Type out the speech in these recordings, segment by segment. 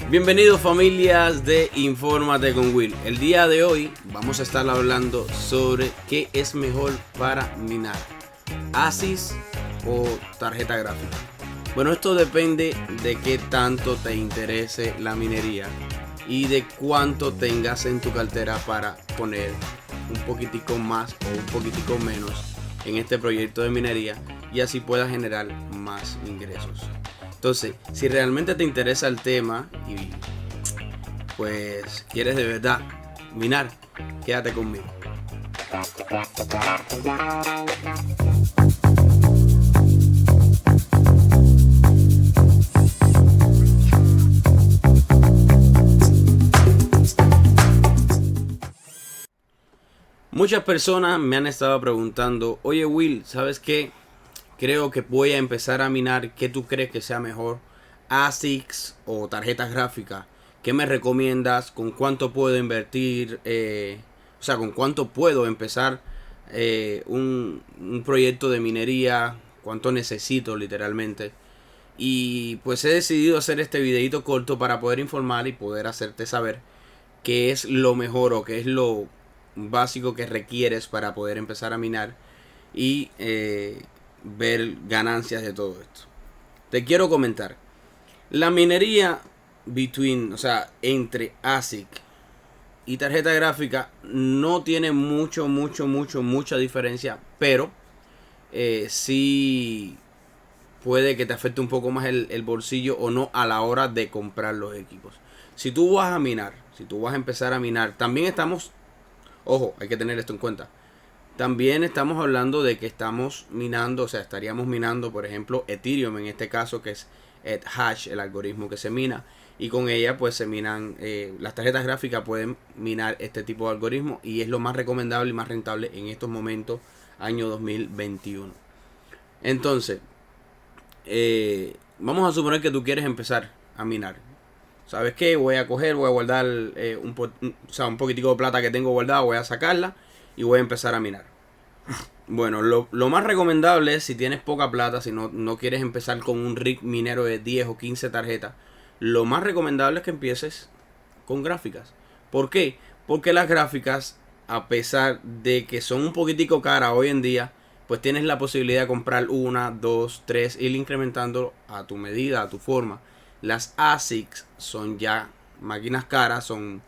Bienvenidos familias de Infórmate con Will. El día de hoy vamos a estar hablando sobre qué es mejor para minar, ASICs o tarjeta gráfica. Bueno, esto depende de qué tanto te interese la minería y de cuánto tengas en tu cartera para poner un poquitico más o un poquitico menos en este proyecto de minería y así puedas generar más ingresos. Entonces, si realmente te interesa el tema y pues quieres de verdad minar, quédate conmigo. Muchas personas me han estado preguntando, oye Will, ¿sabes qué? Creo que voy a empezar a minar. ¿Qué tú crees que sea mejor? ¿ASICs o tarjetas gráficas? ¿Qué me recomiendas? ¿Con cuánto puedo invertir? ¿Con cuánto puedo empezar un proyecto de minería? ¿Cuánto necesito literalmente? Y pues he decidido hacer este videito corto para poder informar y poder hacerte saber qué es lo mejor o qué es lo básico que requieres para poder empezar a minar y ver ganancias de todo esto. Te quiero comentar, la minería entre ASIC y tarjeta gráfica no tiene mucha diferencia, pero sí puede que te afecte un poco más el bolsillo o no a la hora de comprar los equipos. Si tú vas a minar, si tú vas a empezar a minar, también estamos, ojo, hay que tener esto en cuenta. También estamos hablando de que estamos minando, estaríamos minando, por ejemplo, Ethereum en este caso, que es Ethash, el algoritmo que se mina. Y con ella, pues se minan, las tarjetas gráficas pueden minar este tipo de algoritmo y es lo más recomendable y más rentable en estos momentos, año 2021. Entonces, vamos a suponer que tú quieres empezar a minar. ¿Sabes qué? Voy a guardar un poquitico de plata que tengo guardada, voy a sacarla y voy a empezar a minar. Bueno, lo más recomendable es, si tienes poca plata, si no quieres empezar con un rig minero de 10 o 15 tarjetas, lo más recomendable es que empieces con gráficas. ¿Por qué? Porque las gráficas, a pesar de que son un poquitico caras hoy en día, pues tienes la posibilidad de comprar 1, 2, 3, ir incrementando a tu medida, a tu forma. Las ASICs son ya máquinas caras, son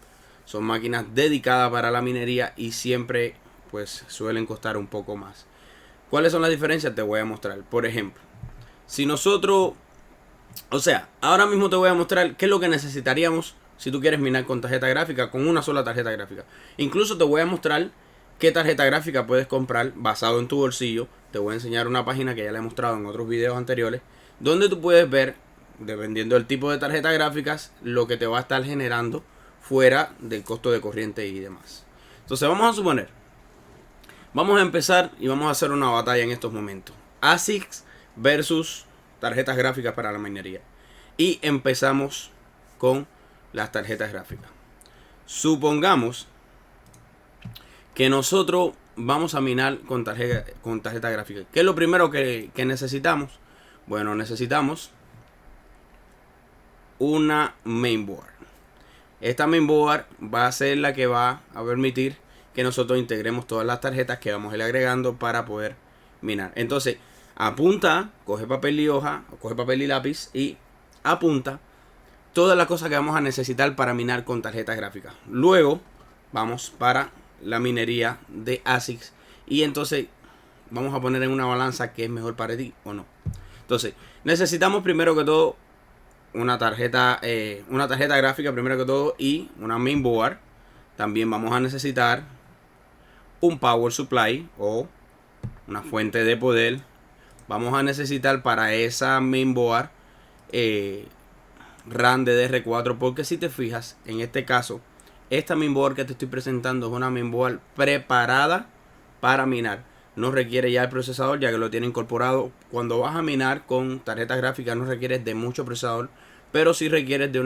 máquinas dedicadas para la minería y siempre pues suelen costar un poco más. ¿Cuáles son las diferencias? Te voy a mostrar. Por ejemplo, si nosotros, ahora mismo te voy a mostrar qué es lo que necesitaríamos si tú quieres minar con tarjeta gráfica, con una sola tarjeta gráfica. Incluso te voy a mostrar qué tarjeta gráfica puedes comprar basado en tu bolsillo. Te voy a enseñar una página que ya le he mostrado en otros videos anteriores, donde tú puedes ver, dependiendo del tipo de tarjeta gráficas, lo que te va a estar generando fuera del costo de corriente y demás. Entonces vamos a empezar y vamos a hacer una batalla en estos momentos. ASICs versus tarjetas gráficas para la minería. Y empezamos con las tarjetas gráficas. Supongamos que nosotros vamos a minar con tarjeta gráfica. ¿Qué es lo primero que necesitamos? Bueno, necesitamos una mainboard. Esta mainboard va a ser la que va a permitir que nosotros integremos todas las tarjetas que vamos a ir agregando para poder minar. Entonces, apunta, coge papel y hoja, coge papel y lápiz y apunta todas las cosas que vamos a necesitar para minar con tarjetas gráficas. Luego, vamos para la minería de ASICs y entonces vamos a poner en una balanza qué es mejor para ti o no. Entonces, necesitamos primero que todo una tarjeta gráfica primero que todo y una mainboard. También vamos a necesitar un power supply o una fuente de poder. Vamos a necesitar para esa mainboard RAM DDR4, porque si te fijas, en este caso esta mainboard que te estoy presentando es una mainboard preparada para minar. No requiere ya el procesador, ya que lo tiene incorporado. Cuando vas a minar con tarjetas gráficas no requieres de mucho procesador, pero sí requieres de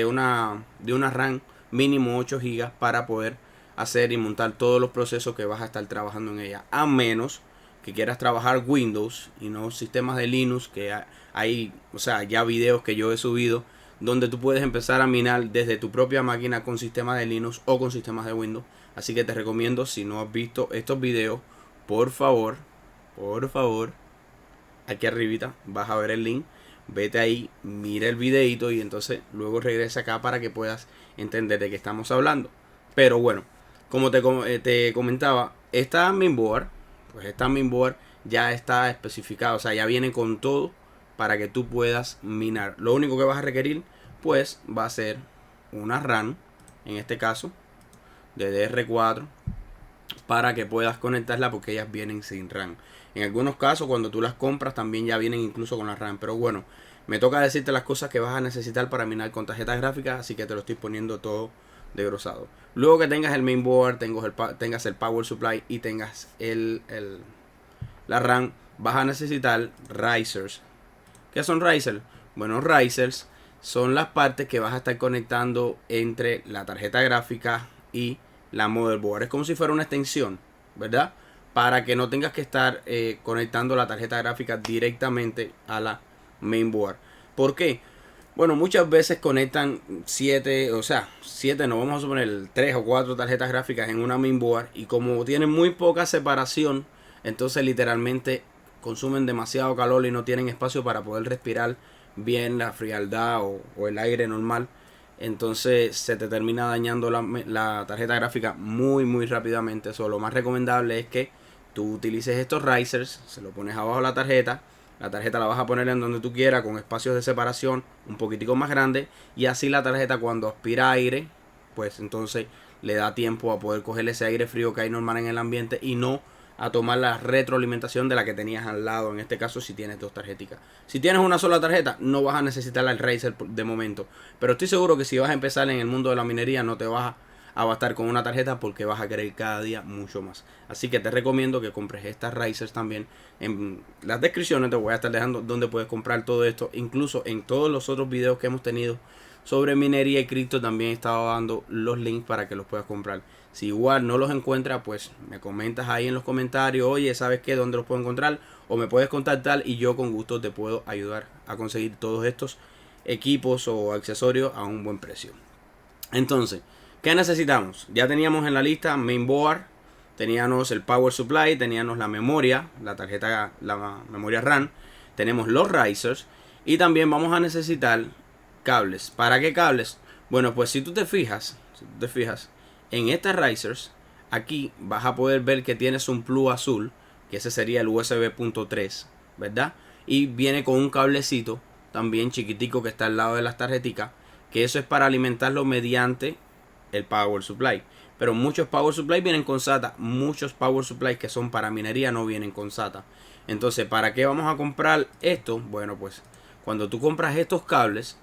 una RAM mínimo 8 GB para poder hacer y montar todos los procesos que vas a estar trabajando en ella, a menos que quieras trabajar Windows y no sistemas de Linux, que hay, o sea, ya videos que yo he subido donde tú puedes empezar a minar desde tu propia máquina con sistemas de Linux o con sistemas de Windows. Así que te recomiendo, si no has visto estos videos, por favor, aquí arribita vas a ver el link, vete ahí, mira el videito y entonces luego regresa acá para que puedas entender de qué estamos hablando. Pero bueno, como te comentaba, esta mainboard ya está especificada, o sea, ya viene con todo para que tú puedas minar. Lo único que vas a requerir pues va a ser una RAM, en este caso de DR4, para que puedas conectarla, porque ellas vienen sin RAM. En algunos casos cuando tú las compras también ya vienen incluso con la RAM, pero bueno, me toca decirte las cosas que vas a necesitar para minar con tarjetas gráficas, así que te lo estoy poniendo todo desglosado. Luego que tengas el mainboard, tengas el power supply y tengas la RAM, vas a necesitar risers. ¿Qué son risers? Bueno, risers son las partes que vas a estar conectando entre la tarjeta gráfica y la motherboard. Es como si fuera una extensión, ¿verdad? Para que no tengas que estar conectando la tarjeta gráfica directamente a la mainboard. ¿Por qué? Bueno, muchas veces conectan 7, no, vamos a suponer 3 o 4 tarjetas gráficas en una mainboard, y como tienen muy poca separación, entonces literalmente consumen demasiado calor y no tienen espacio para poder respirar bien la frialdad o el aire normal. Entonces se te termina dañando la tarjeta gráfica muy rápidamente. Eso, lo más recomendable es que tú utilices estos risers, se lo pones abajo la tarjeta la vas a poner en donde tú quieras, con espacios de separación un poquitico más grandes, y así la tarjeta cuando aspira aire, pues entonces le da tiempo a poder coger ese aire frío que hay normal en el ambiente y no a tomar la retroalimentación de la que tenías al lado. En este caso, si tienes dos tarjetas. Si tienes una sola tarjeta, no vas a necesitar el riser de momento, pero estoy seguro que si vas a empezar en el mundo de la minería no te vas a bastar con una tarjeta, porque vas a querer cada día mucho más. Así que te recomiendo que compres estas risers también. En las descripciones te voy a estar dejando donde puedes comprar todo esto. Incluso en todos los otros videos que hemos tenido sobre minería y cripto también he estado dando los links para que los puedas comprar. Si igual no los encuentras, pues me comentas ahí en los comentarios: oye, ¿sabes qué? ¿Dónde los puedo encontrar? O me puedes contactar y yo con gusto te puedo ayudar a conseguir todos estos equipos o accesorios a un buen precio. Entonces, ¿qué necesitamos? Ya teníamos en la lista mainboard, teníamos el power supply, teníamos la memoria, la memoria RAM, tenemos los risers y también vamos a necesitar cables. ¿Para qué cables? Bueno, pues si tú te fijas en estas risers, aquí vas a poder ver que tienes un plug azul, que ese sería el USB.3, ¿verdad? Y viene con un cablecito también chiquitico que está al lado de las tarjeticas, que eso es para alimentarlo mediante el power supply. Pero muchos power supply vienen con SATA, muchos power supply que son para minería no vienen con SATA. Entonces, ¿para qué vamos a comprar esto? Bueno, pues cuando tú compras estos cables,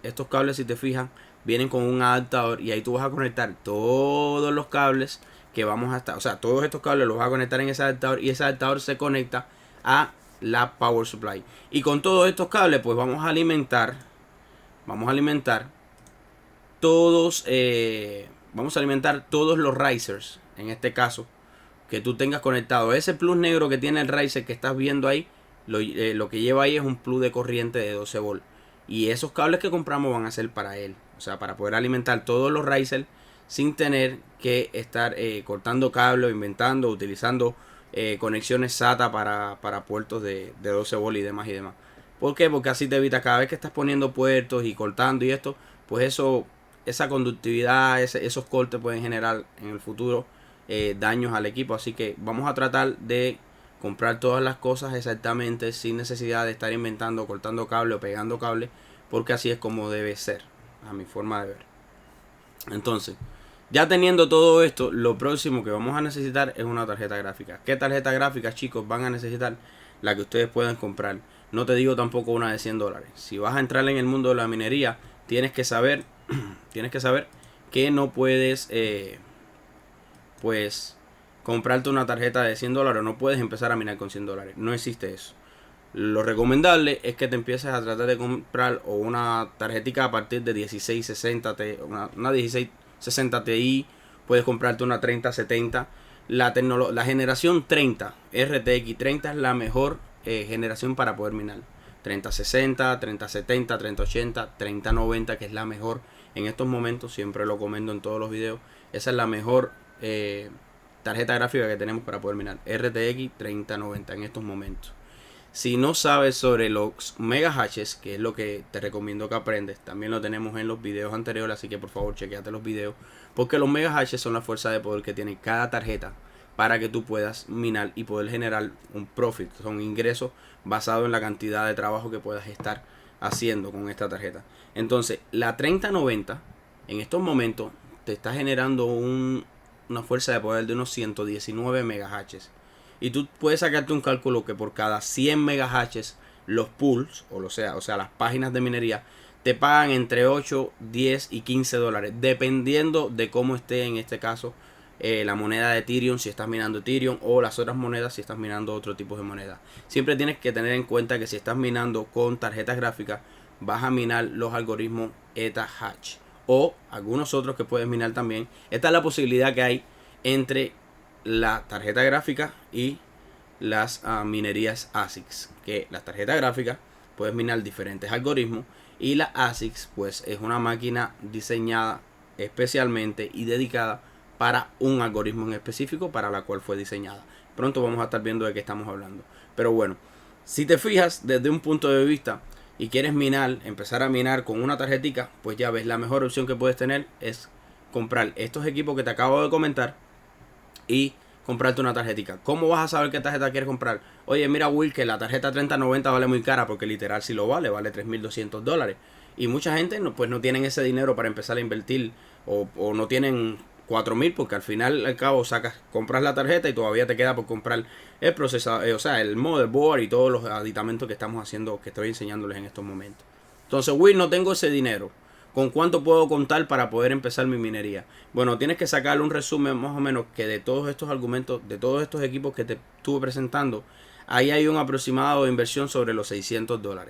si te fijas, vienen con un adaptador, y ahí tú vas a conectar todos los cables que vamos a estar, o sea, todos estos cables los vas a conectar en ese adaptador, y ese adaptador se conecta a la power supply. Y con todos estos cables pues vamos a alimentar todos los risers, en este caso, que tú tengas conectado. Ese plus negro que tiene el riser que estás viendo ahí, lo que lleva ahí es un plus de corriente de 12 volt. Y esos cables que compramos van a ser para él, o sea, para poder alimentar todos los risers sin tener que estar cortando cables, utilizando conexiones SATA para puertos de 12 volt y demás. ¿Por qué? Porque así te evita, cada vez que estás poniendo puertos y cortando y esto, pues esa conductividad, esos cortes pueden generar en el futuro daños al equipo. Así que vamos a tratar de comprar todas las cosas exactamente, sin necesidad de estar inventando, cortando cable o pegando cable, porque así es como debe ser, a mi forma de ver. Entonces, ya teniendo todo esto, lo próximo que vamos a necesitar es una tarjeta gráfica. ¿Qué tarjeta gráfica, chicos, van a necesitar? La que ustedes puedan comprar. No te digo tampoco una de $100. Si vas a entrar en el mundo de la minería, tienes que saber que no puedes pues comprarte una tarjeta de $100, no puedes empezar a minar con $100, no existe eso. Lo recomendable es que te empieces a tratar de comprar o una tarjetita a partir de 1660 una 1660 Ti, puedes comprarte una 3070. La generación 30 RTX 30 es la mejor generación para poder minar. 3060, 3070, 3080, 3090, que es la mejor en estos momentos, siempre lo comento en todos los videos. Esa es la mejor tarjeta gráfica que tenemos para poder minar, RTX 3090 en estos momentos. Si no sabes sobre los megahashes, que es lo que te recomiendo que aprendes, también lo tenemos en los videos anteriores, así que por favor chequeate los videos, porque los megahashes son la fuerza de poder que tiene cada tarjeta para que tú puedas minar y poder generar un profit, son ingresos basados en la cantidad de trabajo que puedas estar haciendo con esta tarjeta. Entonces, la 3090 en estos momentos te está generando una fuerza de poder de unos 119 megahashes. Y tú puedes sacarte un cálculo que por cada 100 megahashes los pools, o sea, las páginas de minería, te pagan entre 8, 10 y $15, dependiendo de cómo esté en este caso la moneda de Ethereum, si estás minando Ethereum, o las otras monedas si estás minando otro tipo de moneda. Siempre tienes que tener en cuenta que si estás minando con tarjetas gráficas, vas a minar los algoritmos EthaHash o algunos otros que puedes minar también. Esta es la posibilidad que hay entre la tarjeta gráfica y las minerías ASICs, que las tarjetas gráficas puedes minar diferentes algoritmos y la ASICs pues es una máquina diseñada especialmente y dedicada para un algoritmo en específico para la cual fue diseñada. Pronto vamos a estar viendo de qué estamos hablando, pero bueno, si te fijas desde un punto de vista y quieres minar, empezar a minar con una tarjetica, pues ya ves, la mejor opción que puedes tener es comprar estos equipos que te acabo de comentar y comprarte una tarjetita. ¿Cómo vas a saber qué tarjeta quieres comprar? Oye, mira Will, que la tarjeta 3090 vale muy cara, porque literal si lo vale $3.200. Y mucha gente pues no tienen ese dinero para empezar a invertir, o no tienen 4.000, porque al final al cabo compras la tarjeta y todavía te queda por comprar el procesador, o sea, el motherboard y todos los aditamentos que estamos haciendo, que estoy enseñándoles en estos momentos. Entonces, Will, no tengo ese dinero. ¿Con cuánto puedo contar para poder empezar mi minería? Bueno, tienes que sacarle un resumen más o menos que de todos estos argumentos, de todos estos equipos que te estuve presentando, ahí hay un aproximado de inversión sobre los $600.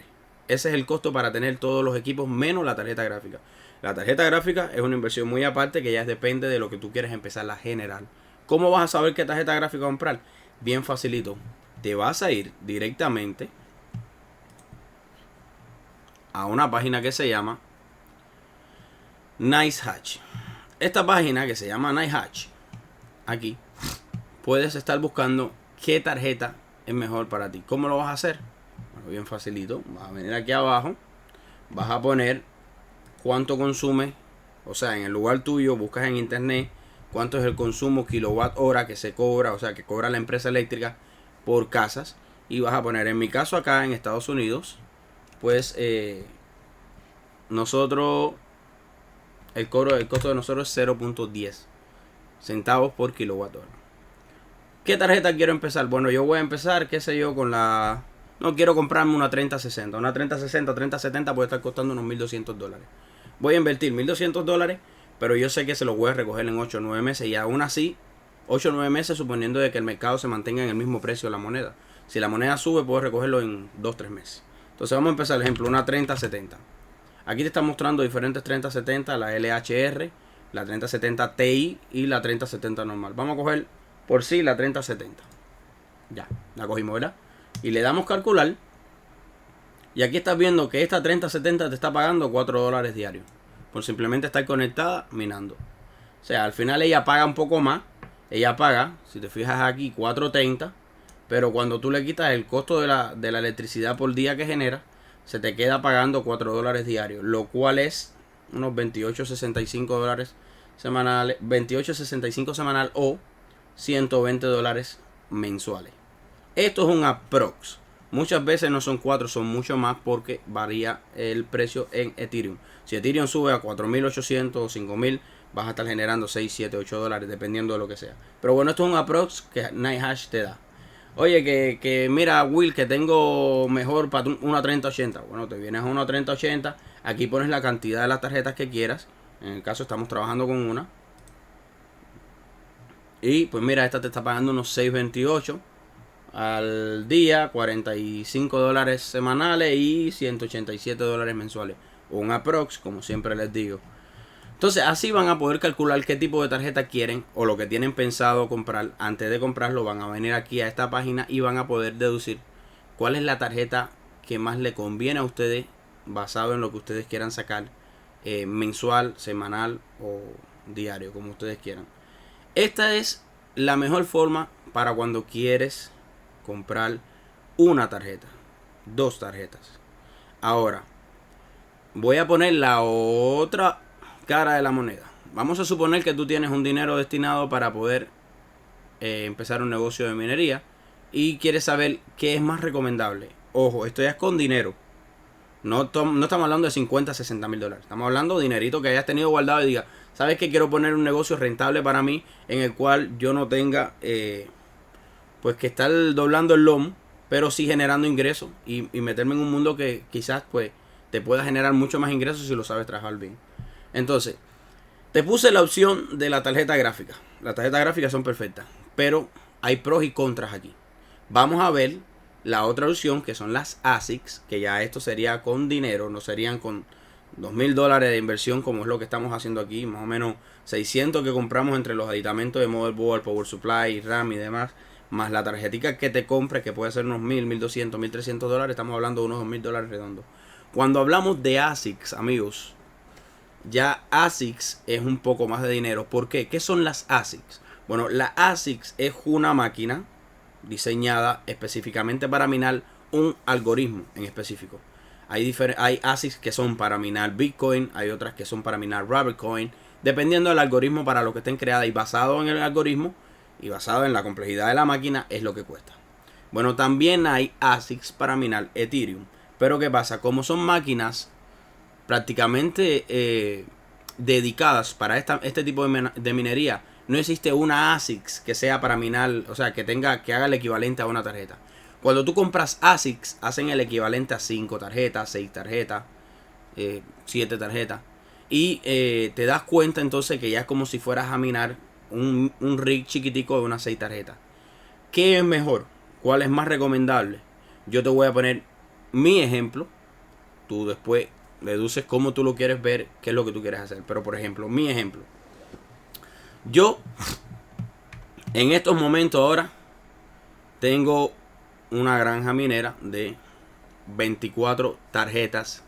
Ese es el costo para tener todos los equipos menos la tarjeta gráfica. La tarjeta gráfica es una inversión muy aparte que ya depende de lo que tú quieres empezar a generar. ¿Cómo vas a saber qué tarjeta gráfica comprar? Bien facilito. Te vas a ir directamente a una página que se llama NiceHash. Esta página que se llama NiceHash, aquí puedes estar buscando qué tarjeta es mejor para ti. ¿Cómo lo vas a hacer? Bueno, bien facilito. Vas a venir aquí abajo, vas a poner cuánto consume, o sea, en el lugar tuyo buscas en internet cuánto es el consumo kilowatt hora que se cobra, o sea, que cobra la empresa eléctrica por casas, y vas a poner, en mi caso acá en Estados Unidos, pues nosotros el costo de nosotros es 0.10 centavos por kilowatt hora. ¿Qué tarjeta quiero empezar? Bueno, yo voy a empezar, qué sé yo, con la... No quiero comprarme una 3060. Una 3060, 3070 puede estar costando unos $1.200. Voy a invertir $1.200, pero yo sé que se los voy a recoger en 8 o 9 meses. Y aún así, 8 o 9 meses suponiendo de que el mercado se mantenga en el mismo precio de la moneda. Si la moneda sube, puedo recogerlo en 2 o 3 meses. Entonces vamos a empezar, por ejemplo, una 3070. Aquí te está mostrando diferentes 3070, la LHR, la 3070 Ti y la 3070 normal. Vamos a coger por sí la 3070. Ya, la cogimos, ¿verdad? Y le damos calcular. Y aquí estás viendo que esta 3070 te está pagando $4 diarios por simplemente estar conectada minando. O sea, al final ella paga un poco más. Ella paga, si te fijas aquí, 4.30. Pero cuando tú le quitas el costo de la electricidad por día que genera, se te queda pagando $4 diarios, lo cual es unos $28.65 semanales, $28.65 semanal o $120 mensuales. Esto es un aprox. Muchas veces no son 4, son mucho más porque varía el precio en Ethereum. Si Ethereum sube a 4.800 o 5.000, vas a estar generando 6, 7, $8 dependiendo de lo que sea. Pero bueno, esto es un aprox que NiceHash te da. Oye, que mira, Will, que tengo mejor para una 3080. Bueno, te vienes a una 3080. Aquí pones la cantidad de las tarjetas que quieras. En el caso estamos trabajando con una. Y pues mira, esta te está pagando unos 6.28 al día, 45 dólares semanales y 187 dólares mensuales. Un aprox, como siempre les digo. Entonces así van a poder calcular qué tipo de tarjeta quieren o lo que tienen pensado comprar. Antes de comprarlo van a venir aquí a esta página y van a poder deducir cuál es la tarjeta que más le conviene a ustedes basado en lo que ustedes quieran sacar, mensual, semanal o diario, como ustedes quieran. Esta es la mejor forma para cuando quieres comprar una tarjeta, 2 tarjetas. Ahora, voy a poner la otra cara de la moneda. Vamos a suponer que tú tienes un dinero destinado para poder empezar un negocio de minería y quieres saber qué es más recomendable. Ojo, esto ya es con dinero. No estamos hablando de 50, 60 mil dólares. Estamos hablando de dinerito que hayas tenido guardado y diga, ¿sabes que quiero poner un negocio rentable para mí en el cual yo no tenga pues que estar doblando el lomo, pero sí generando ingresos y meterme en un mundo que quizás pues te pueda generar mucho más ingresos si lo sabes trabajar bien? Entonces, te puse la opción de la tarjeta gráfica. Las tarjetas gráficas son perfectas, pero hay pros y contras aquí. Vamos a ver la otra opción, que son las ASICs, que ya esto sería con dinero, no serían con 2.000 dólares de inversión como es lo que estamos haciendo aquí, más o menos 600 que compramos entre los aditamentos de motherboard, power supply, RAM y demás, más la tarjetica que te compres, que puede ser unos 1.000, 1.200, 1.300 dólares, estamos hablando de unos 2.000 dólares redondos. Cuando hablamos de ASICs, amigos, ya ASICs es un poco más de dinero. ¿Por qué? ¿Qué son las ASICs? Bueno, la ASICs es una máquina diseñada específicamente para minar un algoritmo en específico. Hay ASICs que son para minar Bitcoin, hay otras que son para minar Rabbitcoin, dependiendo del algoritmo para lo que estén creadas, y basado en el algoritmo y basado en la complejidad de la máquina es lo que cuesta. Bueno, también hay ASICs para minar Ethereum. Pero ¿qué pasa? Como son máquinas prácticamente dedicadas para este tipo de minería, no existe una ASICs que sea para minar, o sea, que haga el equivalente a una tarjeta. Cuando tú compras ASICs, hacen el equivalente a 5 tarjetas, 6 tarjetas, 7 tarjetas. Y te das cuenta entonces que ya es como si fueras a minar un rig chiquitico de unas 6 tarjetas. ¿Qué es mejor? ¿Cuál es más recomendable? Yo te voy a poner mi ejemplo. Tú después deduces cómo tú lo quieres ver, qué es lo que tú quieres hacer. Pero por ejemplo, mi ejemplo. Yo, en estos momentos ahora, tengo una granja minera de 24 tarjetas,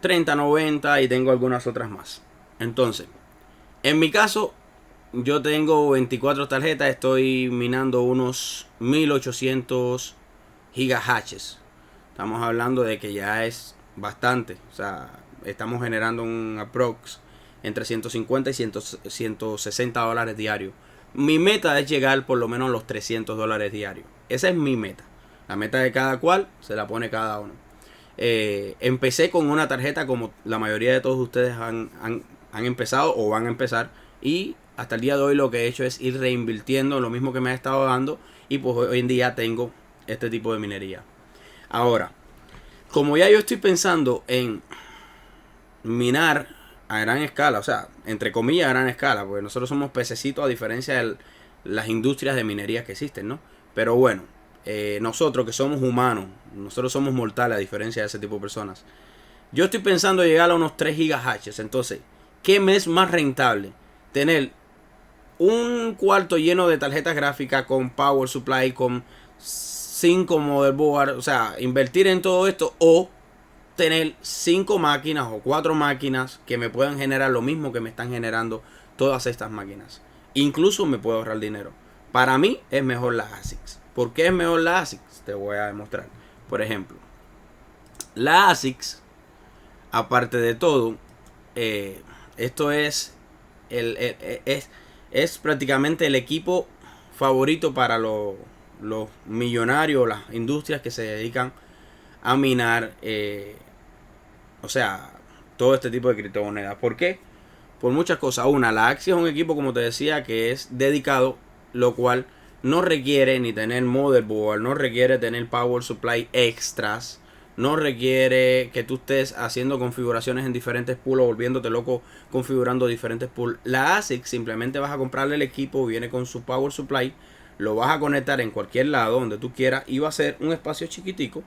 3090 y tengo algunas otras más. Entonces, en mi caso, yo tengo 24 tarjetas, estoy minando unos 1800 gigahashes. Estamos hablando de que ya es bastante. O sea, estamos generando un aprox entre 150 y 160 dólares diarios. Mi meta es llegar por lo menos a los 300 dólares diarios. Esa es mi meta. La meta de cada cual se la pone cada uno. Empecé con una tarjeta como la mayoría de todos ustedes han empezado o van a empezar. Y hasta el día de hoy lo que he hecho es ir reinvirtiendo lo mismo que me ha estado dando. Y pues hoy en día tengo este tipo de minería. Ahora, como ya yo estoy pensando en minar a gran escala, o sea, entre comillas a gran escala, porque nosotros somos pececitos a diferencia de las industrias de minería que existen, ¿no? Pero bueno, nosotros que somos humanos, nosotros somos mortales a diferencia de ese tipo de personas. Yo estoy pensando llegar a unos 3 gigahashes. Entonces, ¿qué me es más rentable? Tener un cuarto lleno de tarjetas gráficas con power supply, con 5 motherboard, o sea, invertir en todo esto, o tener 5 máquinas o 4 máquinas que me puedan generar lo mismo que me están generando todas estas máquinas. Incluso me puedo ahorrar dinero. Para mí es mejor la ASICs. ¿Por qué es mejor la ASICs? Te voy a demostrar. Por ejemplo, la ASICs, aparte de todo, esto es prácticamente el equipo favorito para los millonarios, las industrias que se dedican a minar, o sea, todo este tipo de criptomonedas. ¿Por qué? Por muchas cosas. Una, la Axie es un equipo, como te decía, que es dedicado, lo cual no requiere ni tener motherboard, no requiere tener power supply extras, no requiere que tú estés haciendo configuraciones en diferentes pools o volviéndote loco configurando diferentes pools. La ASIC simplemente vas a comprarle el equipo, viene con su power supply, lo vas a conectar en cualquier lado donde tú quieras y va a ser un espacio chiquitico.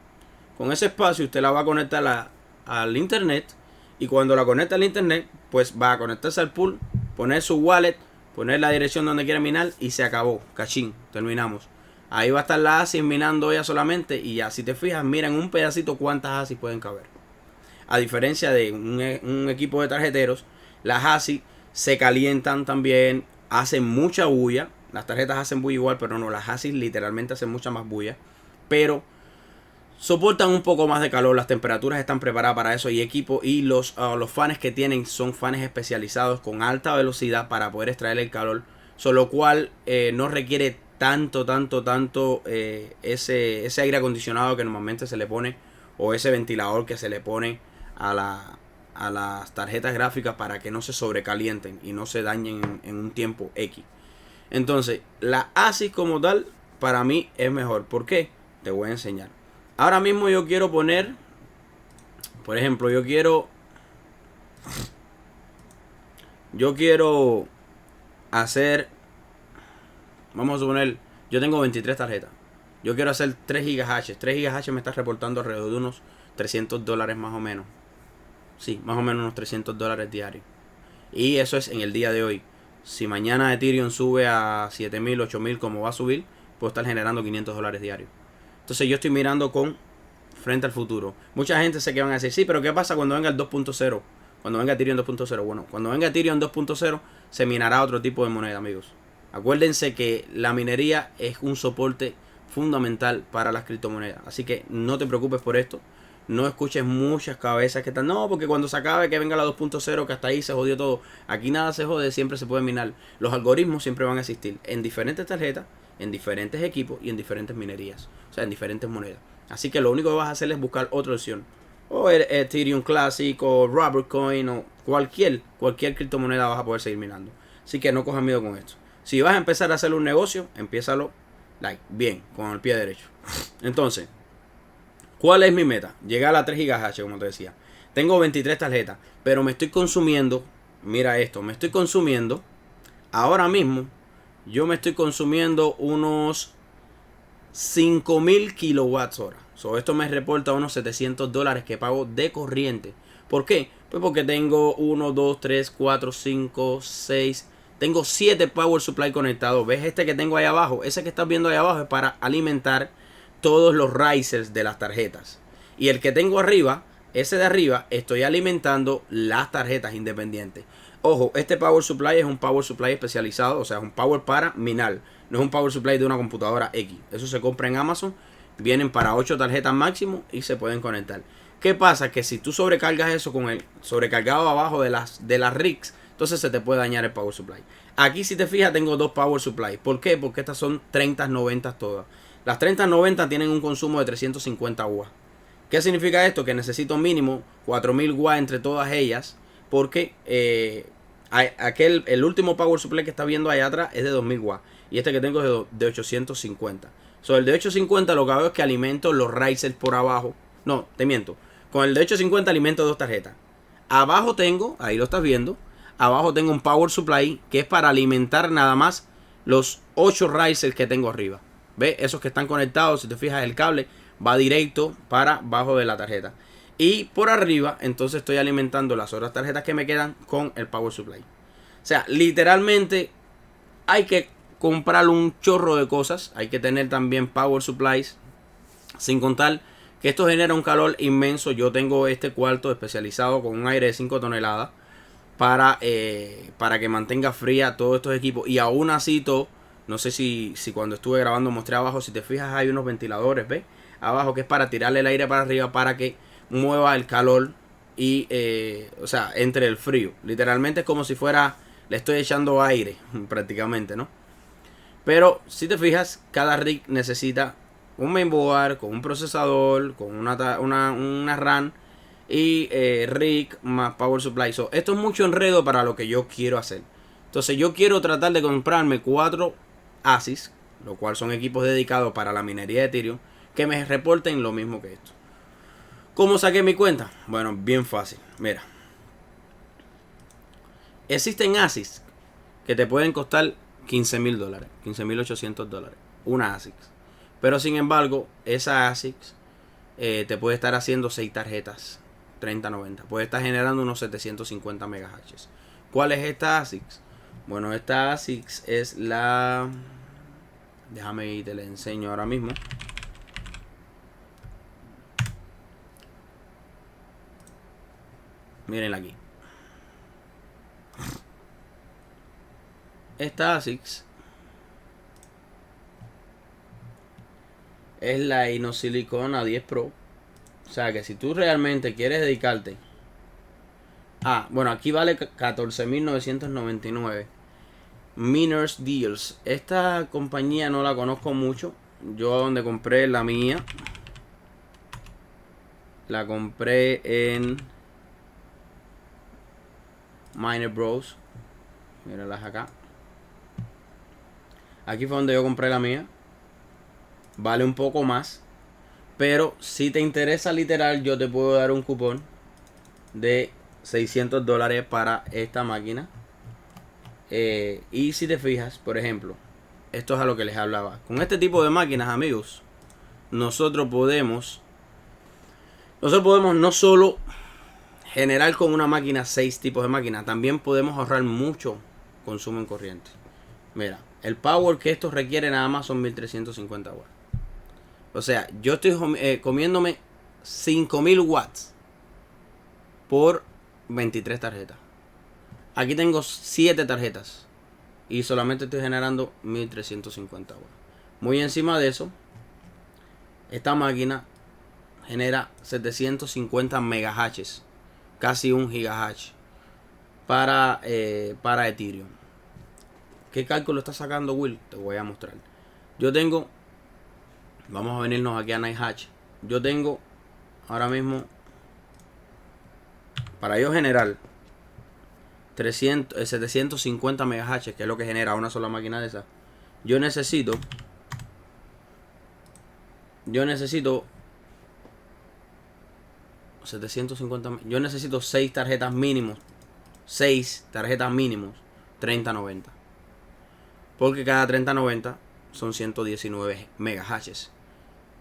Con ese espacio usted la va a conectar al internet y cuando la conecta al internet pues va a conectarse al pool, poner su wallet, poner la dirección donde quiera minar y se acabó, cachín, terminamos. Ahí va a estar la ASIC minando ella solamente y ya si te fijas, mira en un pedacito cuántas ASIC pueden caber. A diferencia de un equipo de tarjeteros, las ASIC se calientan también, hacen mucha bulla. Las tarjetas hacen bulla igual, pero no, las ASIC literalmente hacen mucha más bulla. Pero soportan un poco más de calor, las temperaturas están preparadas para eso y los fans que tienen son fans especializados con alta velocidad para poder extraer el calor, lo cual no requiere tanto ese aire acondicionado que normalmente se le pone o ese ventilador que se le pone a las tarjetas gráficas para que no se sobrecalienten y no se dañen en un tiempo X. Entonces, la ASIC como tal para mí es mejor. ¿Por qué? Te voy a enseñar. Ahora mismo yo quiero poner, por ejemplo, yo quiero hacer, vamos a suponer, yo tengo 23 tarjetas. Yo quiero hacer 3 GHz. 3 GHz me está reportando alrededor de unos $300 más o menos. Sí, más o menos unos $300 diarios. Y eso es en el día de hoy. Si mañana Ethereum sube a 7.000, 8.000 como va a subir, puedo estar generando $500 diarios. Entonces yo estoy mirando frente al futuro. Mucha gente sé que van a decir, sí, pero ¿qué pasa cuando venga el 2.0? Cuando venga Ethereum 2.0. Bueno, cuando venga Ethereum 2.0 se minará otro tipo de moneda, amigos. Acuérdense que la minería es un soporte fundamental para las criptomonedas. Así que no te preocupes por esto. No escuches muchas cabezas que están, no, porque cuando se acabe que venga la 2.0, que hasta ahí se jodió todo. Aquí nada se jode, siempre se puede minar. Los algoritmos siempre van a existir en diferentes tarjetas, en diferentes equipos y en diferentes minerías. O sea, en diferentes monedas. Así que lo único que vas a hacer es buscar otra opción. O el Ethereum Classic o Rubber Coin o cualquier criptomoneda vas a poder seguir minando. Así que no cojas miedo con esto. Si vas a empezar a hacer un negocio, empiézalo bien, con el pie derecho. Entonces, ¿cuál es mi meta? Llegar a 3 GHz, como te decía. Tengo 23 tarjetas, pero me estoy consumiendo, mira esto, me estoy consumiendo, ahora mismo, yo me estoy consumiendo unos 5.000 kilowatts hora. Esto me reporta unos $700 que pago de corriente. ¿Por qué? Pues porque tengo 1, 2, 3, 4, 5, 6... Tengo 7 power supply conectados. ¿Ves este que tengo ahí abajo? Ese que estás viendo ahí abajo es para alimentar todos los risers de las tarjetas. Y el que tengo arriba, ese de arriba, estoy alimentando las tarjetas independientes. Ojo, este power supply es un power supply especializado, o sea, es un power para minar. No es un power supply de una computadora X. Eso se compra en Amazon. Vienen para 8 tarjetas máximo y se pueden conectar. ¿Qué pasa? Que si tú sobrecargas eso con el sobrecargado abajo de las rigs, entonces se te puede dañar el power supply. Aquí si te fijas tengo 2 power supply. ¿Por qué? Porque estas son 3090 todas. Las 3090 tienen un consumo de 350 watts. ¿Qué significa esto? Que necesito mínimo 4000 watts entre todas ellas. Porque el último power supply que está viendo allá atrás es de 2000 watts. Y este que tengo es de 850. El de 850 lo que hago es que alimento los risers por abajo. No, te miento. Con el de 850 alimento 2 tarjetas. Abajo tengo, ahí lo estás viendo. Abajo tengo un power supply que es para alimentar nada más los 8 risers que tengo arriba. ¿Ves? Esos que están conectados, si te fijas el cable va directo para abajo de la tarjeta. Y por arriba entonces estoy alimentando las otras tarjetas que me quedan con el power supply. O sea, literalmente hay que comprar un chorro de cosas. Hay que tener también power supplies. Sin contar que esto genera un calor inmenso. Yo tengo este cuarto especializado con un aire de 5 toneladas. Para que mantenga fría todos estos equipos. Y aún así todo, no sé si cuando estuve grabando mostré abajo, si te fijas hay unos ventiladores, ¿ves? Abajo que es para tirarle el aire para arriba para que mueva el calor y o sea, entre el frío. Literalmente es como si fuera, le estoy echando aire prácticamente, ¿no? Pero si te fijas, cada rig necesita un mainboard con un procesador, con una RAM y rig más power supply. Esto es mucho enredo para lo que yo quiero hacer. Entonces yo quiero tratar de comprarme 4 ASICs, lo cual son equipos dedicados para la minería de Ethereum, que me reporten lo mismo que esto. ¿Cómo saqué mi cuenta? Bueno, bien fácil. Mira. Existen ASICs que te pueden costar $15,000, $15,800. Una ASICs. Pero sin embargo, esa ASICs te puede estar haciendo 6 tarjetas 3090. Puede estar generando unos 750 MHz. ¿Cuál es esta ASICs? Bueno, esta ASICs es la... Déjame y te la enseño ahora mismo. Miren aquí. Esta ASICs es la Inosilicon A10 Pro. O sea que si tú realmente quieres dedicarte bueno, aquí vale 14,999. Miners Deals. Esta compañía no la conozco mucho. Yo donde compré la mía, la compré en Miner Bros. Míralas acá. Aquí fue donde yo compré la mía. Vale un poco más. Pero si te interesa literal, yo te puedo dar un cupón de $600 para esta máquina. Y si te fijas, por ejemplo, esto es a lo que les hablaba. Con este tipo de máquinas, amigos, nosotros podemos no solo generar con una máquina 6 tipos de máquinas, también podemos ahorrar mucho consumo en corriente. Mira, el power que esto requiere nada más son 1350 watts. O sea, yo estoy comiéndome 5000 watts por 23 tarjetas. Aquí tengo 7 tarjetas y solamente estoy generando 1350 watts. Muy encima de eso, esta máquina genera 750 megahatches, casi 1 gigahash para Ethereum. ¿Qué cálculo está sacando Will? Te voy a mostrar. Yo tengo, vamos a venirnos aquí a NiceHash. Yo tengo ahora mismo, para yo generar 750 megahatches, que es lo que genera una sola máquina de esa, yo necesito 750, yo necesito 6 tarjetas mínimos, 3090, porque cada 3090 son 119 megahashes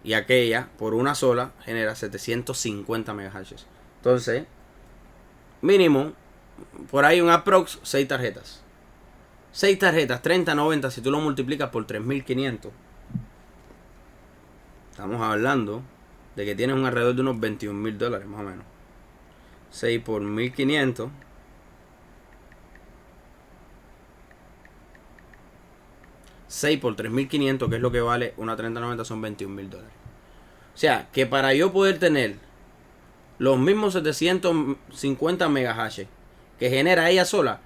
y aquella por una sola genera 750 megahashes. Entonces, mínimo por ahí un aprox 6 tarjetas. 6 tarjetas 3090, si tú lo multiplicas por 3500, estamos hablando de que tienes un alrededor de unos $21,000 más o menos. 6 por 1500. 6 por 3500, que es lo que vale una 3090, son $21,000. O sea, que para yo poder tener los mismos 750 megahashes que genera ella sola,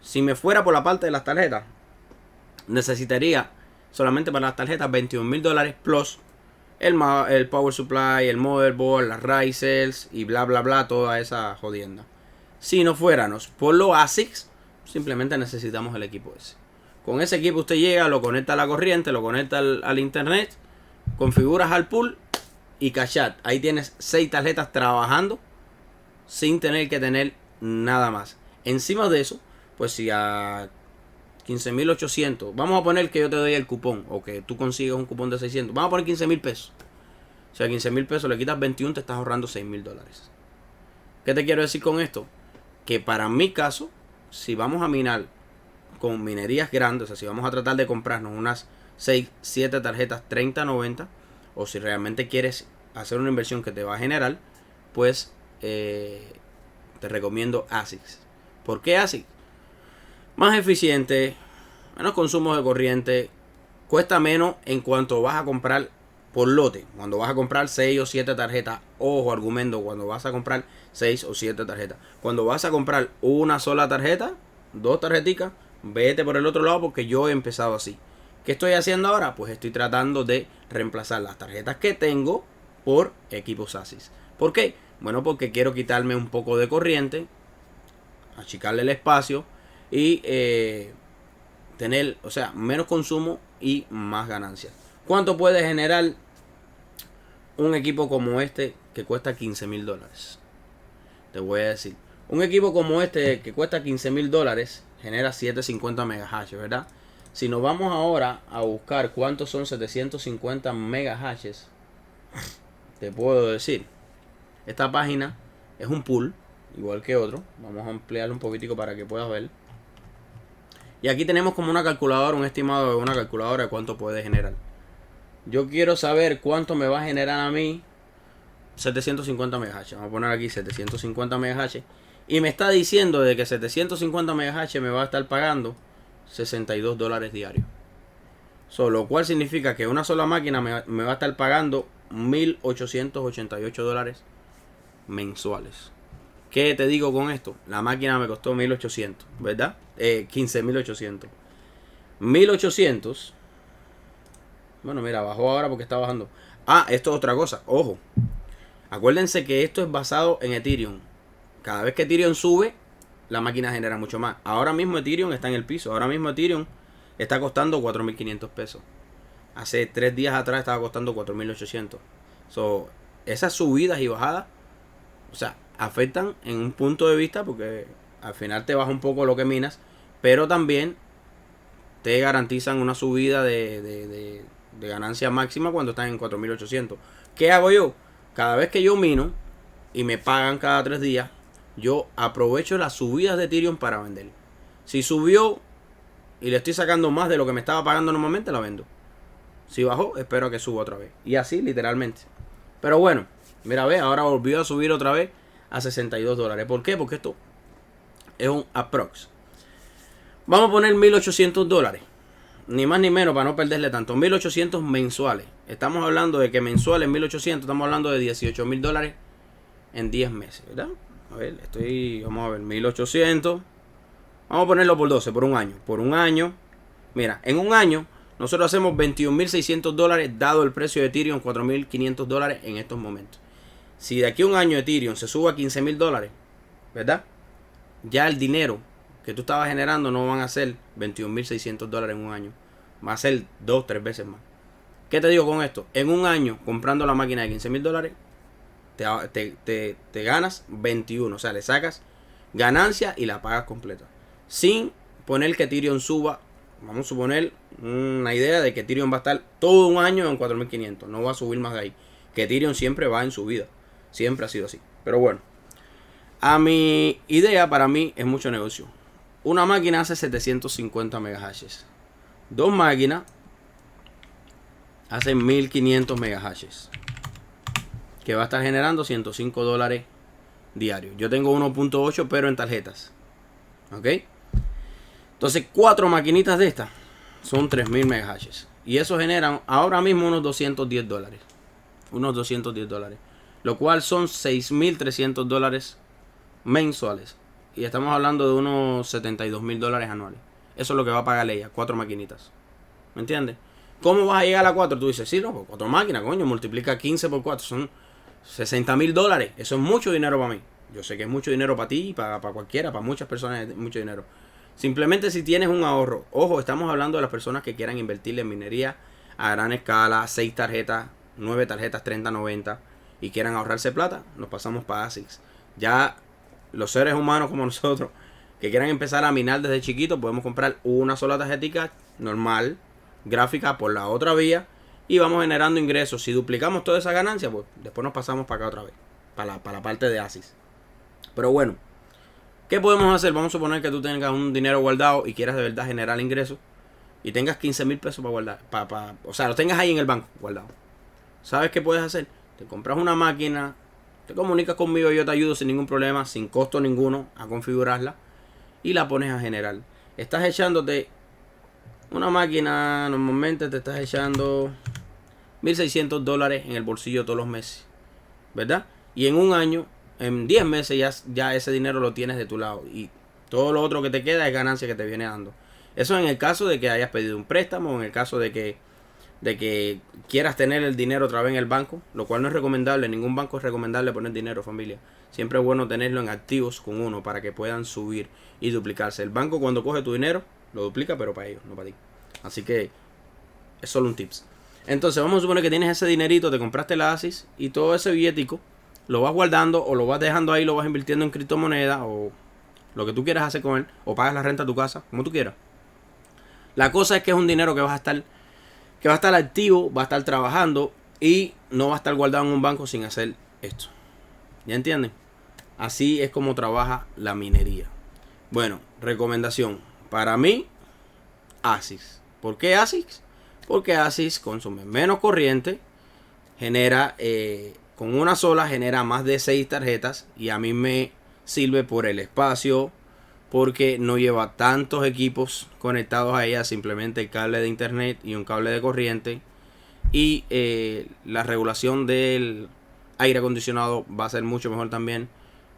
si me fuera por la parte de las tarjetas, necesitaría solamente para las tarjetas $21,000 plus el power supply, el motherboard, las risers y bla bla bla, toda esa jodienda. Si no fuéramos por los ASICs, simplemente necesitamos el equipo ese. Con ese equipo usted llega, lo conecta a la corriente, lo conecta al internet, configuras al pool y cachat. Ahí tienes 6 tarjetas trabajando sin tener que tener nada más. Encima de eso, pues si a 15,800, vamos a poner que yo te doy el cupón o que tú consigas un cupón de 600, vamos a poner 15,000 pesos. O sea, 15,000 pesos le quitas 21, te estás ahorrando $6,000. ¿Qué te quiero decir con esto? Que para mi caso, si vamos a minar con minerías grandes, o sea, si vamos a tratar de comprarnos unas 6, 7 tarjetas 3090, o si realmente quieres hacer una inversión que te va a generar, pues te recomiendo ASICs. ¿Por qué ASICs? Más eficiente, menos consumo de corriente, cuesta menos en cuanto vas a comprar por lote. Cuando vas a comprar 6 o 7 tarjetas, ojo, argumento, cuando vas a comprar 6 o 7 tarjetas. Cuando vas a comprar una sola tarjeta, 2 tarjeticas, vete por el otro lado, porque yo he empezado así. ¿Qué estoy haciendo ahora? Pues estoy tratando de reemplazar las tarjetas que tengo por equipos ASICs. ¿Por qué? Bueno, porque quiero quitarme un poco de corriente, achicarle el espacio y tener, o sea, menos consumo y más ganancias. ¿Cuánto puede generar un equipo como este que cuesta $15,000. Te voy a decir. Un equipo como este que cuesta $15,000 genera 750 megahashes, ¿verdad? Si nos vamos ahora a buscar cuántos son 750 megahashes, te puedo decir. Esta página es un pool, igual que otro. Vamos a ampliarlo un poquitico para que puedas ver. Y aquí tenemos como una calculadora, un estimado de una calculadora de cuánto puede generar. Yo quiero saber cuánto me va a generar a mí 750 megahashes. Vamos a poner aquí 750 megahashes. Y me está diciendo de que 750 megahashes me va a estar pagando $62 diarios. Lo cual significa que una sola máquina me va a estar pagando $1,888 mensuales. ¿Qué te digo con esto? La máquina me costó 1,800, ¿verdad? 15,800. 1,800. Bueno, mira, bajó ahora porque está bajando. Esto es otra cosa. Ojo. Acuérdense que esto es basado en Ethereum. Cada vez que Ethereum sube, la máquina genera mucho más. Ahora mismo Ethereum está en el piso. Ahora mismo Ethereum está costando 4,500 pesos. Hace 3 días atrás estaba costando 4,800. Esas subidas y bajadas, o sea, afectan en un punto de vista porque al final te baja un poco lo que minas, pero también te garantizan una subida de ganancia máxima cuando están en 4,800. ¿Qué hago yo? Cada vez que yo mino y me pagan cada 3 días, yo aprovecho las subidas de Ethereum para vender. Si subió y le estoy sacando más de lo que me estaba pagando normalmente, la vendo. Si bajó, espero a que suba otra vez. Y así, literalmente. Pero bueno, mira, ve, ahora volvió a subir otra vez a $62. ¿Por qué? Porque esto es un aprox. Vamos a poner $1,800. Ni más ni menos para no perderle tanto. 1,800 mensuales. Estamos hablando de que mensuales 1,800. Estamos hablando de $18,000 en 10 meses, ¿verdad? A ver, vamos a ver, 1,800. Vamos a ponerlo por 12, por un año. Por un año. Mira, en un año nosotros hacemos $21,600 dado el precio de Ethereum, $4,500 en estos momentos. Si de aquí a un año Ethereum se sube a $15,000, ¿verdad? Ya el dinero que tú estabas generando no van a ser $21,600 en un año. Va a ser 2-3 veces más. ¿Qué te digo con esto? En un año, comprando la máquina de $15,000, te ganas 21. O sea, le sacas ganancia y la pagas completa. Sin poner que Ethereum suba. Vamos a suponer una idea de que Ethereum va a estar todo un año en 4,500. No va a subir más de ahí. Que Ethereum siempre va en subida. Siempre ha sido así. Pero bueno. A mi idea, para mí, es mucho negocio. Una máquina hace 750 megahashes. 2 máquinas hacen 1,500 megahashes. Que va a estar generando $105 diarios. Yo tengo 1.8 pero en tarjetas. ¿Ok? Entonces 4 maquinitas de estas son 3,000 megahashes. Y eso generan ahora mismo unos $210. Unos $210. Lo cual son $6,300 mensuales. Y estamos hablando de unos $72,000 anuales. Eso es lo que va a pagar ella, 4 maquinitas. ¿Me entiendes? ¿Cómo vas a llegar a 4? Tú dices, sí, no, 4 máquinas, coño, multiplica 15 por 4, son $60,000. Eso es mucho dinero para mí. Yo sé que es mucho dinero para ti, para cualquiera, para muchas personas es mucho dinero. Simplemente si tienes un ahorro. Ojo, estamos hablando de las personas que quieran invertir en minería a gran escala, 6 tarjetas, 9 tarjetas, 30-90 y quieran ahorrarse plata, nos pasamos para ASICS. Ya los seres humanos como nosotros que quieran empezar a minar desde chiquitos, podemos comprar una sola tarjetita normal, gráfica por la otra vía y vamos generando ingresos. Si duplicamos toda esa ganancia, pues después nos pasamos para acá otra vez, para la parte de ASICS. Pero bueno, ¿qué podemos hacer? Vamos a suponer que tú tengas un dinero guardado y quieras de verdad generar ingresos y tengas 15,000 pesos para guardar, o sea, los tengas ahí en el banco guardado. ¿Sabes qué puedes hacer? Te compras una máquina, te comunicas conmigo y yo te ayudo sin ningún problema, sin costo ninguno, a configurarla y la pones a generar. Estás echándote una máquina, normalmente te estás echando $1,600 en el bolsillo todos los meses, ¿verdad? Y en un año, en 10 meses ya ese dinero lo tienes de tu lado y todo lo otro que te queda es ganancia que te viene dando. Eso en el caso de que hayas pedido un préstamo, en el caso de que quieras tener el dinero otra vez en el banco, lo cual no es recomendable. En ningún banco es recomendable poner dinero, familia. Siempre es bueno tenerlo en activos con uno para que puedan subir y duplicarse. El banco cuando coge tu dinero lo duplica, pero para ellos, no para ti. Así que es solo un tips. Entonces vamos a suponer que tienes ese dinerito, te compraste la ASICS y todo ese billetico lo vas guardando o lo vas dejando ahí, lo vas invirtiendo en criptomonedas o lo que tú quieras hacer con él, o pagas la renta de tu casa, como tú quieras. La cosa es que es un dinero que va a estar activo, va a estar trabajando y no va a estar guardado en un banco sin hacer esto. ¿Ya entienden? Así es como trabaja la minería. Bueno, recomendación. Para mí, ASICS. ¿Por qué ASICS? Porque ASICS consume menos corriente, genera, con una sola genera más de 6 tarjetas y a mí me sirve por el espacio, porque no lleva tantos equipos conectados a ella, simplemente el cable de internet y un cable de corriente. Y la regulación del aire acondicionado va a ser mucho mejor también.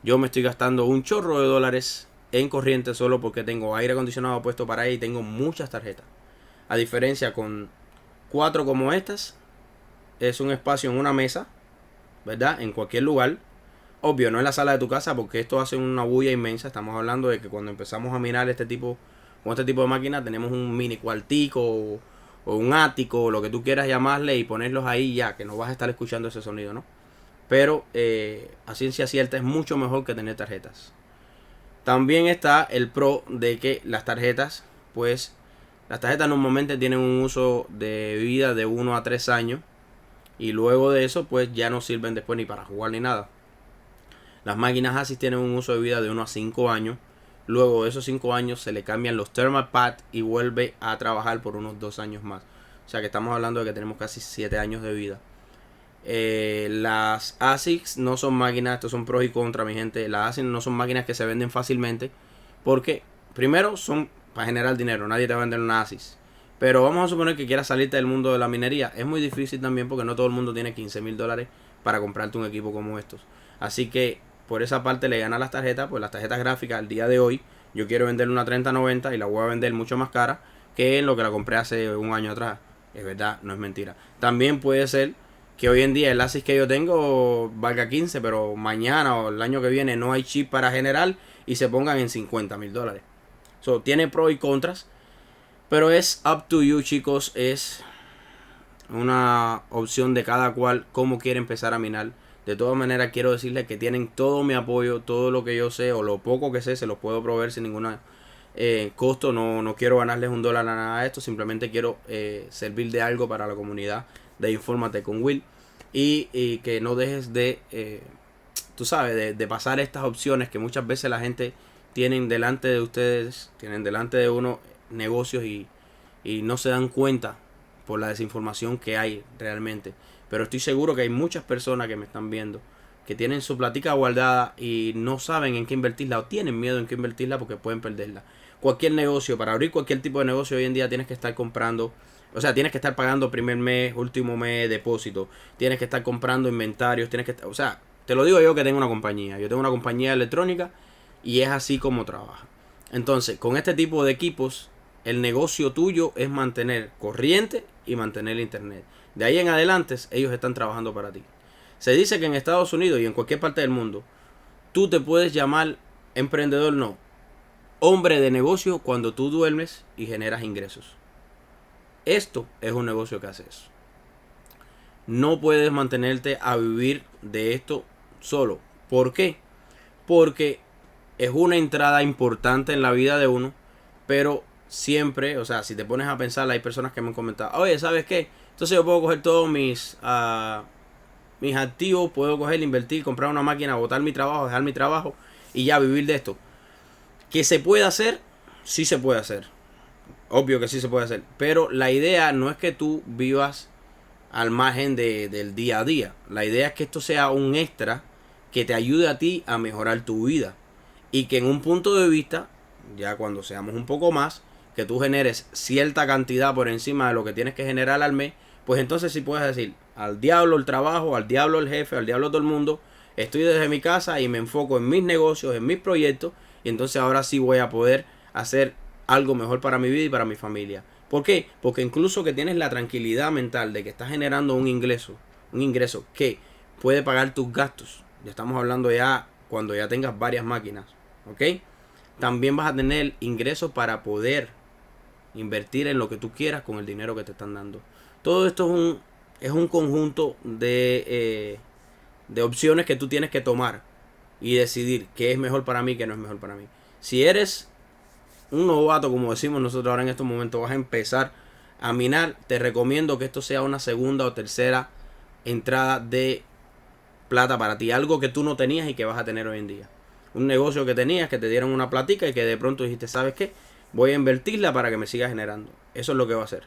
Yo me estoy gastando un chorro de dólares en corriente solo porque tengo aire acondicionado puesto para ella y tengo muchas tarjetas. A diferencia con 4 como estas, es un espacio en una mesa, ¿verdad? En cualquier lugar. Obvio, no en la sala de tu casa porque esto hace una bulla inmensa. Estamos hablando de que cuando empezamos a minar con este tipo de máquinas tenemos un mini cuartico o un ático o lo que tú quieras llamarle y ponerlos ahí ya, que no vas a estar escuchando ese sonido, ¿no? Pero a ciencia cierta es mucho mejor que tener tarjetas. También está el pro de que las tarjetas normalmente tienen un uso de vida de 1 a 3 años y luego de eso pues ya no sirven después ni para jugar ni nada. Las máquinas ASICS tienen un uso de vida de 1 a 5 años. Luego de esos 5 años se le cambian los thermal pads y vuelve a trabajar por unos 2 años más. O sea que estamos hablando de que tenemos casi 7 años de vida. Las ASICS no son máquinas, estos son pros y contras, mi gente. Las ASICS no son máquinas que se venden fácilmente porque primero son para generar dinero, nadie te va a vender una ASICS. Pero vamos a suponer que quieras salirte del mundo de la minería. Es muy difícil también porque no todo el mundo tiene $15,000 para comprarte un equipo como estos. Así que por esa parte le gana las tarjetas, pues las tarjetas gráficas al día de hoy, yo quiero vender una 3090 y la voy a vender mucho más cara que en lo que la compré hace un año atrás. Es verdad, no es mentira. También puede ser que hoy en día el ASICS que yo tengo valga 15, pero mañana o el año que viene no hay chip para generar y se pongan en $50,000. So, tiene pros y contras, pero es up to you, chicos. Es una opción de cada cual cómo quiere empezar a minar. De todas maneras quiero decirles que tienen todo mi apoyo, todo lo que yo sé o lo poco que sé se los puedo proveer sin ningún costo. No quiero ganarles $1 a nada de esto, simplemente quiero servir de algo para la comunidad de Infórmate con Will. Y que no dejes de, tú sabes, de pasar estas opciones que muchas veces la gente tienen delante de ustedes, tienen delante de uno negocios y no se dan cuenta por la desinformación que hay realmente. Pero estoy seguro que hay muchas personas que me están viendo que tienen su platica guardada y no saben en qué invertirla o tienen miedo en qué invertirla porque pueden perderla. Cualquier negocio, para abrir cualquier tipo de negocio hoy en día tienes que estar comprando, o sea, tienes que estar pagando primer mes, último mes, depósito. Tienes que estar comprando inventarios, o sea, te lo digo yo que tengo una compañía. Yo tengo una compañía electrónica y es así como trabaja. Entonces, con este tipo de equipos, el negocio tuyo es mantener corriente y mantener el internet. De ahí en adelante, ellos están trabajando para ti. Se dice que en Estados Unidos y en cualquier parte del mundo, tú te puedes llamar emprendedor, no, hombre de negocio cuando tú duermes y generas ingresos. Esto es un negocio que hace eso. No puedes mantenerte a vivir de esto solo. ¿Por qué? Porque es una entrada importante en la vida de uno, pero siempre, o sea, si te pones a pensar, hay personas que me han comentado, oye, ¿sabes qué? Entonces yo puedo coger todos mis activos, puedo coger, invertir, comprar una máquina, botar mi trabajo, dejar mi trabajo y ya vivir de esto. ¿Que se puede hacer? Sí se puede hacer. Obvio que sí se puede hacer. Pero la idea no es que tú vivas al margen del día a día. La idea es que esto sea un extra que te ayude a ti a mejorar tu vida. Y que en un punto de vista, ya cuando seamos un poco más, que tú generes cierta cantidad por encima de lo que tienes que generar al mes, pues entonces sí puedes decir, al diablo el trabajo, al diablo el jefe, al diablo todo el mundo, estoy desde mi casa y me enfoco en mis negocios, en mis proyectos, y entonces ahora sí voy a poder hacer algo mejor para mi vida y para mi familia. ¿Por qué? Porque incluso que tienes la tranquilidad mental de que estás generando un ingreso que puede pagar tus gastos. Ya estamos hablando ya cuando ya tengas varias máquinas, ¿ok? También vas a tener ingresos para poder invertir en lo que tú quieras con el dinero que te están dando. Todo esto es un conjunto de opciones que tú tienes que tomar y decidir qué es mejor para mí y qué no es mejor para mí. Si eres un novato, como decimos nosotros ahora en estos momentos, vas a empezar a minar, te recomiendo que esto sea una segunda o tercera entrada de plata para ti, algo que tú no tenías y que vas a tener hoy en día. Un negocio que tenías, que te dieron una platica y que de pronto dijiste, ¿sabes qué? Voy a invertirla para que me siga generando. Eso es lo que va a hacer.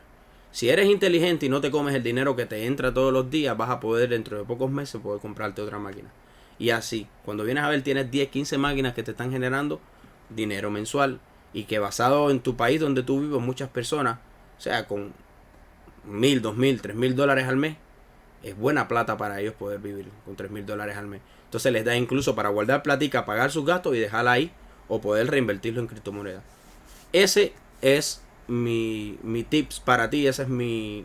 Si eres inteligente y no te comes el dinero que te entra todos los días, vas a poder dentro de pocos meses poder comprarte otra máquina. Y así, cuando vienes a ver, tienes 10, 15 máquinas que te están generando dinero mensual. Y que basado en tu país donde tú vives, muchas personas, o sea, con 1,000, 2,000, 3,000 dólares al mes, es buena plata para ellos poder vivir con 3,000 dólares al mes. Entonces les da incluso para guardar platica, pagar sus gastos y dejarla ahí, o poder reinvertirlo en criptomonedas. Ese es mi tips para ti, esa es mi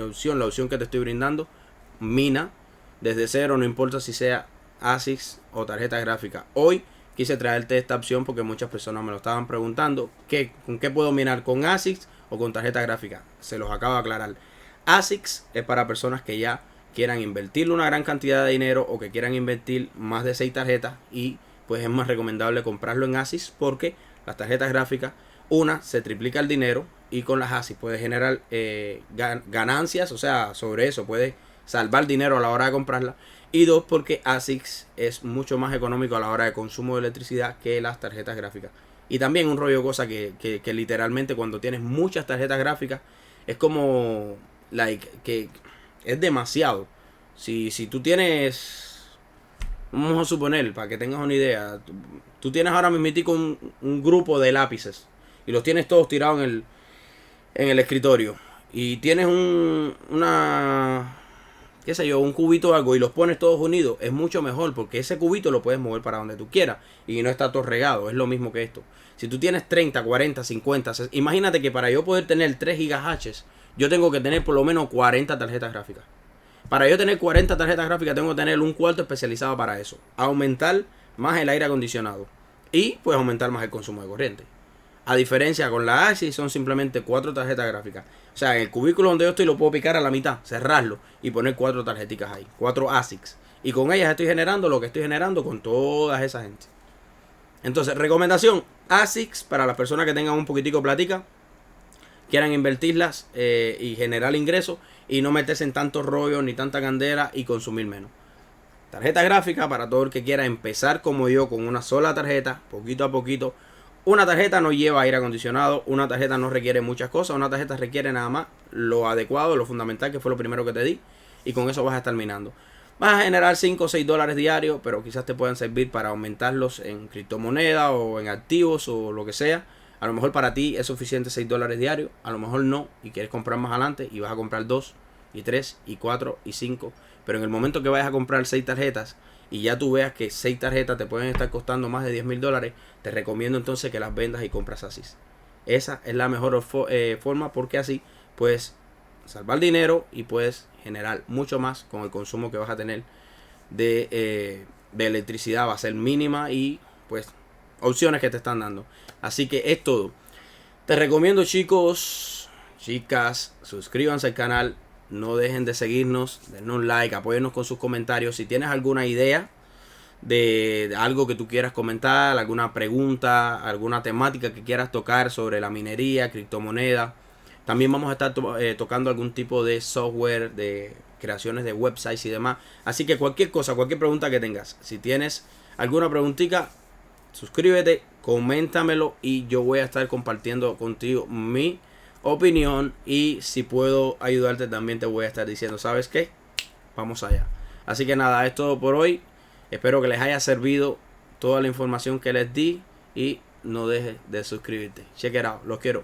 opción, la opción que te estoy brindando. Mina desde cero, no importa si sea ASICs o tarjeta gráfica. Hoy quise traerte esta opción porque muchas personas me lo estaban preguntando, ¿con qué puedo minar? ¿Con ASICs o con tarjeta gráfica? Se los acabo de aclarar. ASICs es para personas que ya quieran invertirle una gran cantidad de dinero o que quieran invertir más de 6 tarjetas, y pues es más recomendable comprarlo en ASICs porque las tarjetas gráficas, una, se triplica el dinero, y con las ASICs puedes generar ganancias, o sea, sobre eso puedes salvar dinero a la hora de comprarla. Y dos, porque ASICs es mucho más económico a la hora de consumo de electricidad que las tarjetas gráficas. Y también un rollo de cosa que literalmente cuando tienes muchas tarjetas gráficas es como que es demasiado. Si tú tienes, vamos a suponer, para que tengas una idea, tú tienes ahora mismo un grupo de lápices y los tienes todos tirados en el escritorio, y tienes una, qué sé yo, un cubito o algo, y los pones todos unidos, es mucho mejor porque ese cubito lo puedes mover para donde tú quieras y no está todo regado. Es lo mismo que esto. Si tú tienes 30, 40, 50, imagínate que para yo poder tener 3 GHz, yo tengo que tener por lo menos 40 tarjetas gráficas. Para yo tener 40 tarjetas gráficas tengo que tener un cuarto especializado para eso. Aumentar más el aire acondicionado y pues aumentar más el consumo de corriente. A diferencia con la ASIC, son simplemente 4 tarjetas gráficas. O sea, en el cubículo donde yo estoy lo puedo picar a la mitad, cerrarlo y poner 4 tarjeticas ahí, 4 ASICs. Y con ellas estoy generando lo que estoy generando con toda esa gente. Entonces, recomendación, ASICs para las personas que tengan un poquitico platica, quieran invertirlas y generar ingresos y no meterse en tantos rollos ni tanta candela y consumir menos. Tarjeta gráfica para todo el que quiera empezar como yo con una sola tarjeta, poquito a poquito. Una tarjeta no lleva aire acondicionado, una tarjeta no requiere muchas cosas, una tarjeta requiere nada más lo adecuado, lo fundamental, que fue lo primero que te di, y con eso vas a estar minando. Vas a generar 5 o 6 dólares diarios, pero quizás te puedan servir para aumentarlos en criptomonedas o en activos o lo que sea. A lo mejor para ti es suficiente 6 dólares diarios, a lo mejor no, y quieres comprar más adelante y vas a comprar 2 y 3 y 4 y 5. Pero en el momento que vayas a comprar 6 tarjetas y ya tú veas que 6 tarjetas te pueden estar costando más de 10,000 dólares, te recomiendo entonces que las vendas y compras ASICs. Esa es la mejor forma, porque así puedes salvar dinero y puedes generar mucho más con el consumo que vas a tener de electricidad. Va a ser mínima y pues opciones que te están dando. Así que es todo. Te recomiendo, chicos, chicas, suscríbanse al canal. No dejen de seguirnos, denle un like, apóyennos con sus comentarios. Si tienes alguna idea de algo que tú quieras comentar, alguna pregunta, alguna temática que quieras tocar sobre la minería, criptomonedas. También vamos a estar tocando algún tipo de software, de creaciones de websites y demás. Así que cualquier cosa, cualquier pregunta que tengas, si tienes alguna preguntita, suscríbete, coméntamelo y yo voy a estar compartiendo contigo mi opinión, y si puedo ayudarte también te voy a estar diciendo, ¿sabes qué? Vamos allá. Así que nada, es todo por hoy. Espero que les haya servido toda la información que les di y no dejes de suscribirte. Check it out. Los quiero.